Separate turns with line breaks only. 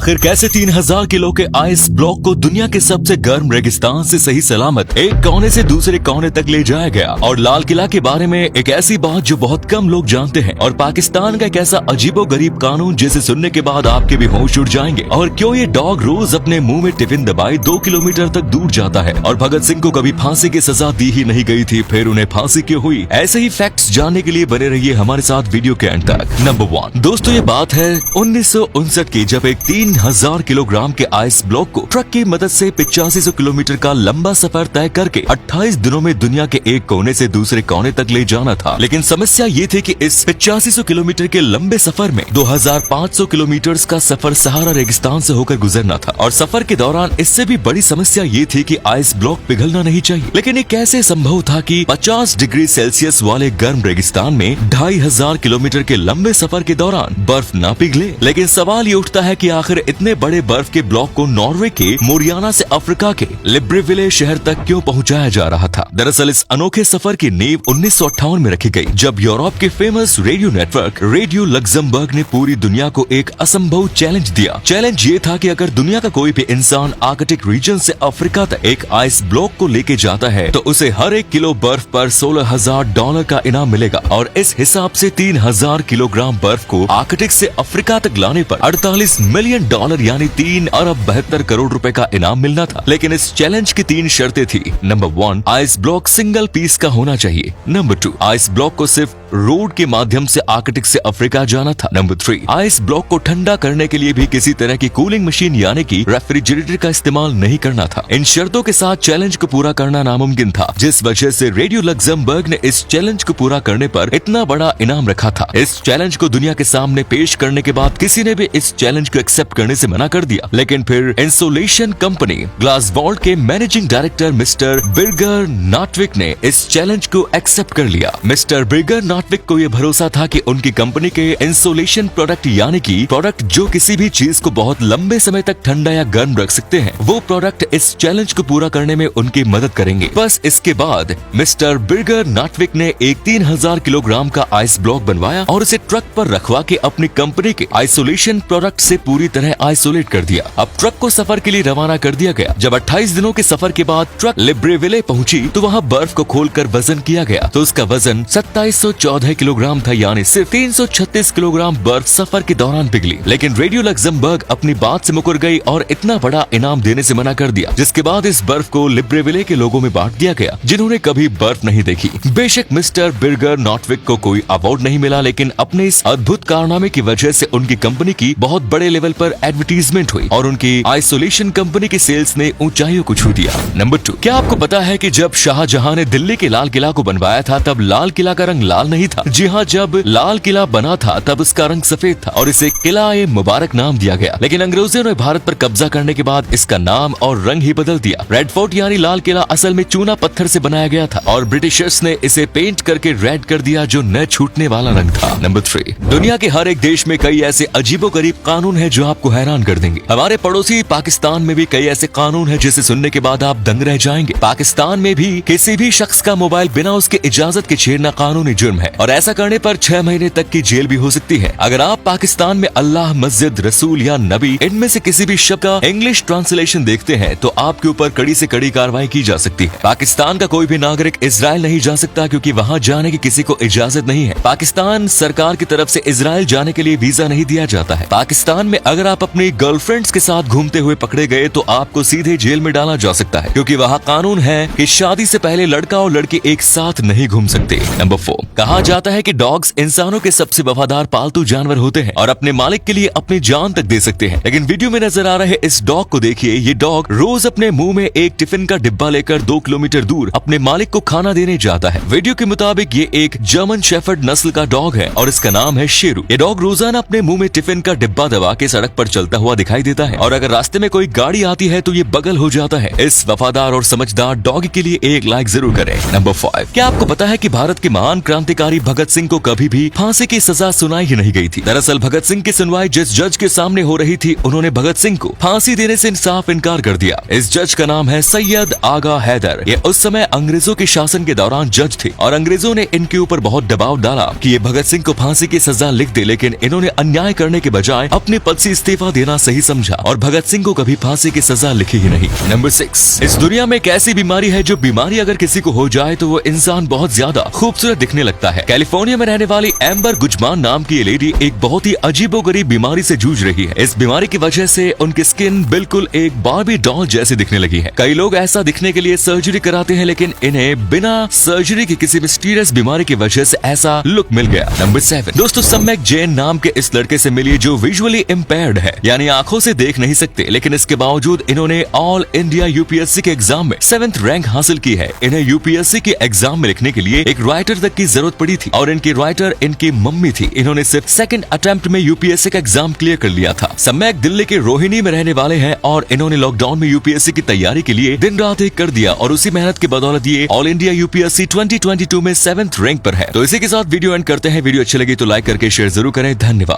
आखिर कैसे 3000 किलो के आइस ब्लॉक को दुनिया के सबसे गर्म रेगिस्तान से सही सलामत एक कोने से दूसरे कोने तक ले जाया गया। और लाल किला के बारे में एक ऐसी बात जो बहुत कम लोग जानते हैं, और पाकिस्तान का एक ऐसा अजीबोगरीब कानून जिसे सुनने के बाद आपके भी होश उड़ जाएंगे। और क्यों ये डॉग रोज अपने मुंह में टिफिन दबाए 2 किलोमीटर तक दूर जाता है, और भगत सिंह को कभी फांसी की सजा दी ही नहीं गई थी, फिर उन्हें फांसी क्यों हुई। ऐसे ही फैक्ट्स जानने के लिए बने रहिए हमारे साथ वीडियो के एंड तक। नंबर 1 दोस्तों, ये बात है 1959 की, जब एक 3000 किलोग्राम के आइस ब्लॉक को ट्रक की मदद से 8500 किलोमीटर का लंबा सफर तय करके 28 दिनों में दुनिया के एक कोने से दूसरे कोने तक ले जाना था। लेकिन समस्या ये थी कि इस 8500 किलोमीटर के लंबे सफर में 2500 किलोमीटर का सफर सहारा रेगिस्तान से होकर गुजरना था। और सफर के दौरान इससे भी बड़ी समस्या ये थी कि आइस ब्लॉक पिघलना नहीं चाहिए। लेकिन ये कैसे संभव था कि 50 डिग्री सेल्सियस वाले गर्म रेगिस्तान में 2500 किलोमीटर के लंबे सफर के दौरान बर्फ न पिघले। लेकिन सवाल ये उठता है कि आखिर इतने बड़े बर्फ के ब्लॉक को नॉर्वे के मोरियाना से अफ्रीका के लिब्रेविले शहर तक क्यों पहुंचाया जा रहा था। दरअसल इस अनोखे सफर की नींव 1958 में रखी गई, जब यूरोप के famous radio network radio Luxembourg ने पूरी दुनिया को एक असंभव चैलेंज दिया। चैलेंज ये था कि अगर दुनिया का कोई भी इंसान आर्कटिक रीजन से अफ्रीका तक एक आइस ब्लॉक को लेके जाता है तो उसे हर 1 किलो बर्फ पर $16,000 का इनाम मिलेगा। और इस हिसाब से 3000 किलोग्राम बर्फ को आर्कटिक से अफ्रीका तक लाने पर $48 मिलियन यानी 3 अरब 72 करोड़ रुपए का इनाम मिलना था। लेकिन इस चैलेंज की 3 शर्तें थी। Number 1, ice block single piece का होना चाहिए। नंबर 2, आइस ब्लॉक को सिर्फ रोड के माध्यम से आर्कटिक से अफ्रीका जाना था। नंबर 3, आइस ब्लॉक को ठंडा करने के लिए भी किसी तरह की कूलिंग मशीन यानी कि रेफ्रिजरेटर का इस्तेमाल नहीं करना था। इन शर्तों के साथ चैलेंज को पूरा करना नामुमकिन था, जिस वजह से रेडियो लग्जमबर्ग ने इस चैलेंज को पूरा करने पर इतना बड़ा इनाम रखा था। इस चैलेंज को दुनिया के सामने पेश करने के बाद किसी ने भी इस चैलेंज को एक्सेप्ट करने से मना कर दिया। लेकिन फिर इंसुलेशन कंपनी ग्लासवॉल्ड के मैनेजिंग डायरेक्टर मिस्टर बिर्गर नॉटविक ने इस चैलेंज को एक्सेप्ट कर लिया। मिस्टर बिर्गर नॉटविक को यह भरोसा था कि उनकी कंपनी के इंसुलेशन प्रोडक्ट यानी कि प्रोडक्ट जो किसी भी चीज को बहुत लंबे समय तक ठंडा या गर्म रख सकते हैं, वो प्रोडक्ट इस चैलेंज को पूरा करने में उनकी मदद करेंगे। बस इसके बाद मिस्टर बिर्गर नॉटविक ने एक 3000 किलोग्राम का आइस ब्लॉक बनवाया और उसे ट्रक पर रखवा के अपनी कंपनी के आइसोलेशन प्रोडक्ट से पूरी तरह आइसोलेट कर दिया। अब ट्रक को सफर के लिए रवाना कर दिया गया। जब 28 दिनों के सफर के बाद ट्रक लिब्रेविले पहुंची तो वहां बर्फ को खोलकर वजन किया गया, तो उसका वजन 2714 किलोग्राम था, यानी सिर्फ 336 किलोग्राम बर्फ सफर के दौरान पिघली। लेकिन रेडियो लग्जमबर्ग अपनी बात से मुकर गई और इतना बड़ा इनाम देने से मना कर दिया, जिसके बाद इस बर्फ को लिब्रेविले के लोगों में बांट दिया गया जिन्होंने कभी बर्फ नहीं देखी। बेशक मिस्टर बिर्गर नॉटविक को कोई अवार्ड नहीं मिला, लेकिन अपने इस अद्भुत कारनामे की वजह से उनकी कंपनी की बहुत बड़े लेवल पर एडवर्टीजमेंट हुई और उनकी आइसोलेशन कंपनी की सेल्स ने ऊंचाइयों को छू दिया। नंबर 2, क्या आपको पता है कि जब शाहजहां ने दिल्ली के लाल किला को बनवाया था तब लाल किला का रंग लाल नहीं था। जी हाँ, जब लाल किला बना था तब उसका रंग सफेद था और इसे किला-ए मुबारक नाम दिया गया। लेकिन अंग्रेजों ने भारत पर कब्जा करने के बाद इसका नाम और रंग ही बदल दिया। रेड फोर्ट यानी लाल किला असल में चूना पत्थर से बनाया गया था और ब्रिटिशर्स ने इसे पेंट करके रेड कर दिया, जो न छूटने वाला रंग था। नंबर 3, दुनिया के हर एक देश में कई ऐसे अजीबोगरीब कानून है जो आपको हैरान कर देंगे। हमारे पड़ोसी पाकिस्तान में भी कई ऐसे कानून है जिसे सुनने के बाद आप दंग रह जाएंगे। पाकिस्तान में भी किसी भी शख्स का मोबाइल बिना उसके इजाजत के छेड़ना कानूनी जुर्म है और ऐसा करने पर 6 महीने तक की जेल भी हो सकती है। अगर आप पाकिस्तान में अल्लाह, मस्जिद, रसूल या नबी इनमें से किसी भी शब्द का इंग्लिश ट्रांसलेशन देखते हैं तो आपके ऊपर कड़ी से कड़ी कार्रवाई की जा सकती है। पाकिस्तान का कोई भी नागरिक इजराइल नहीं जा सकता क्योंकि वहाँ जाने की किसी को इजाजत नहीं है। पाकिस्तान सरकार की तरफ से इजराइल जाने के लिए वीजा नहीं दिया जाता है। पाकिस्तान में अगर आप अपनी गर्लफ्रेंड्स के साथ घूमते हुए पकड़े गए तो आपको सीधे जेल में डाला जा सकता है, क्योंकि वहाँ कानून है कि शादी से पहले लड़का और लड़की एक साथ नहीं घूम सकते। नंबर 4, कहा जाता है कि डॉग्स इंसानों के सबसे वफादार पालतू जानवर होते हैं और अपने मालिक के लिए अपनी जान तक दे सकते हैं। लेकिन वीडियो में नजर आ रहे इस डॉग को देखिए। ये डॉग रोज अपने मुंह में एक टिफिन का डिब्बा लेकर 2 किलोमीटर दूर अपने मालिक को खाना देने जाता है। वीडियो के मुताबिक ये एक जर्मन शेफर्ड नस्ल का डॉग है और इसका नाम है शेरू। ये डॉग रोजाना अपने मुंह में टिफिन का डिब्बा दबा के सड़क पर चलता हुआ दिखाई देता है और अगर रास्ते में कोई गाड़ी आती है तो ये बगल हो जाता है। इस वफादार और समझदार डॉग के लिए एक लाइक जरूर करें। नंबर 5, क्या आपको पता है कि भारत के महान क्रांतिकारी क्रांतिकारी भगत सिंह को कभी भी फांसी की सजा सुनाई ही नहीं गई थी। दरअसल भगत सिंह की सुनवाई जिस जज के सामने हो रही थी, उन्होंने भगत सिंह को फांसी देने से साफ इनकार कर दिया। इस जज का नाम है सैयद आगा हैदर। ये उस समय अंग्रेजों के शासन के दौरान जज थे और अंग्रेजों ने इनके ऊपर बहुत दबाव डाला कि ये भगत सिंह को फांसी की सजा लिख दे, लेकिन इन्होंने अन्याय करने के बजाय अपने पद से इस्तीफा देना सही समझा और भगत सिंह को कभी फांसी की सजा लिखी ही नहीं। नंबर 6, इस दुनिया में एक ऐसी बीमारी है जो बीमारी अगर किसी को हो जाए तो वो इंसान बहुत ज्यादा खूबसूरत दिखने लगता है। कैलिफोर्निया में रहने वाली एम्बर गुजमान नाम की ये लेडी एक बहुत ही अजीबोगरीब बीमारी से जूझ रही है। इस बीमारी की वजह से उनकी स्किन बिल्कुल एक बार्बी डॉल जैसी दिखने लगी है। कई लोग ऐसा दिखने के लिए सर्जरी कराते हैं, लेकिन इन्हें बिना सर्जरी की किसी मिस्टीरियस बीमारी की वजह से ऐसा लुक मिल गया। नंबर 7, दोस्तों सम्यक जैन नाम के इस लड़के से मिलिए जो विजुअली इम्पेयर्ड है, यानी आंखों से देख नहीं सकते, लेकिन इसके बावजूद इन्होंने ऑल इंडिया यूपीएससी के एग्जाम में 7th रैंक हासिल की है। इन्हें यूपीएससी के एग्जाम में लिखने के लिए एक राइटर तक की जरूरत पड़ी थी और इनकी राइटर इनकी मम्मी थी। इन्होंने सिर्फ 2nd अटेम्प्ट में यूपीएससी का एग्जाम क्लियर कर लिया था। सम्यक दिल्ली के रोहिणी में रहने वाले हैं और इन्होंने लॉकडाउन में यूपीएससी की तैयारी के लिए दिन रात एक कर दिया और उसी मेहनत की बदौलत ये ऑल इंडिया यूपीएससी 2022 में 7th रैंक पर है। तो इसी के साथ वीडियो एंड करते हैं। वीडियो अच्छी लगी तो लाइक करके शेयर जरूर करें। धन्यवाद।